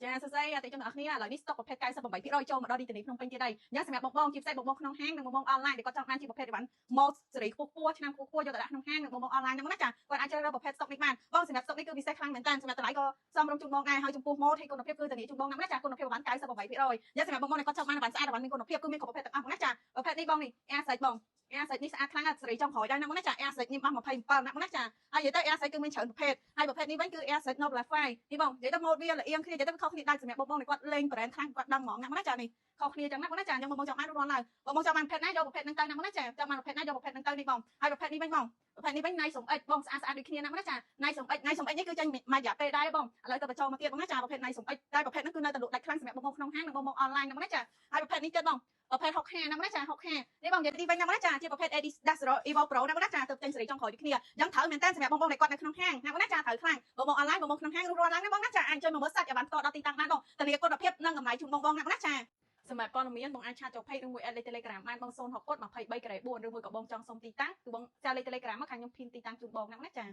ចាសរសេរតែចំណាក់គ្នាឥឡូវនេះស្តុកប្រភេទ98%ចូលមកដល់ទីតានីភ្នំពេញទៀតហើយអញ្ចឹងសម្រាប់បងជាពិសេសបងក្នុងហាងនិងបងអនឡាញដែលគាត់ចង់បានជាប្រភេទអីវ៉ាន់ម៉ូតសេរីខ្ពស់ឆ្នាំខ្ពស់យកទៅដាក់ក្នុងហាងនិងបងអនឡាញហ្នឹងណាចាគាត់អាចជ្រើសរើសប្រភេទស្តុកនេះបានបងសម្រាប់ស្តុកនេះគឺពិសេសខ្លាំងមែនតើសម្រាប់តម្លៃក៏សមរម្យជូនបងដែរហើយចំពោះម៉ូតហើយគុណភាពគឺតានីជូនបងណាចាគុណភាពអីវ៉ាន់98%អញ្ចឹងសម្រាប់បងដែលគាត់ចង់បានអីវ៉ាន់ស្អាតអីវ៉ាន់មានគុណភាពគឺមានគ្រប់ប្រភេទទាំងអស់ណាចាប្រភេទនេះបងនេះអាសាច់បងអាសាច់នេះស្អាតខ្លាំងណាស់សេរីចុងក្រោយដែរណាបងណាចាអាសាច់នេះបាស27ណាបងណាចាហើយនិយាយទៅអាសាច់គឺមានច្រើនប្រភេទហើយប្រភេទនេះវិញគឺអាសាច់ Noble Fire នេះបងនិយាយទៅម៉ូតវាល្អៀងគ្នានិយាយទៅខុសគ្នាដែរសម្រាប់បងដែលគាត់លេង brand ខ្លាំងគាត់ដឹងហ្មងណាបងណាចានេះខុសគ្នាចឹងណាបងណាចាអញ្ចឹងបងចង់បានរួចរាល់ឡើយបងចង់បានប្រភេទណាយកប្រភេទហ្នឹងទៅណាបងណាចាចង់បានប្រភេទណាយកប្រភេទហ្នឹងទៅនេះបងហើយប្រភេទនេះវិញបងប្រភេទនេះវិញណៃសំអិចបងស្អាតដូចគ្នាណាបងណាចាណៃសំអិចនេះគឺចេញមួយរយៈពេលដែរបងឥឡូវទៅបញ្ចូលមកទៀតបងណាចាប្រភេទណៃសំអិចតែប្រភេទហ្នឹងគឺនៅតែលក់ដាច់ខ្លាំងសម្រាប់បងក្នុងហាងនិងបងអនឡាញណាបងណាចាហើយប្រភេទនេះទៀតបងប្រភេទ60ណាបងណាចា60នេះបងនិយាយទីវិញណាបងណាចាជាប្រភេទ Adidas Evo Pro ណាបងណាចាទៅទិញសេរីចុងក្រោយដូចគ្នាអញ្ចឹងត្រូវមែនតើសម្រាប់បងដែលគាត់នៅក្នុងហាងណាបងណាចាត្រូវខ្លាំងបងអនឡាញបងក្នុងហាងរួចរាល់ឡើងណាបងណាចាអាចជួយមកមើលសាច់ឲ្យបានផ្ទាល់ដល់ទីតាំងបានបងធានាគុណភាពនិងតម្លៃជូនបងណាបងណាចាសម្រាប់ព័ត៌មានបងអាចឆាតចូល page ឬមួយ add លេខ Telegram បានបង060 23 ក្រេ4ឬមួយក៏បងចង់សុំទីតាំងគឺបងចាលេខ Telegram មកខាងខ្ញុំ pin ទីតាំងជូនបងណាបងណាចា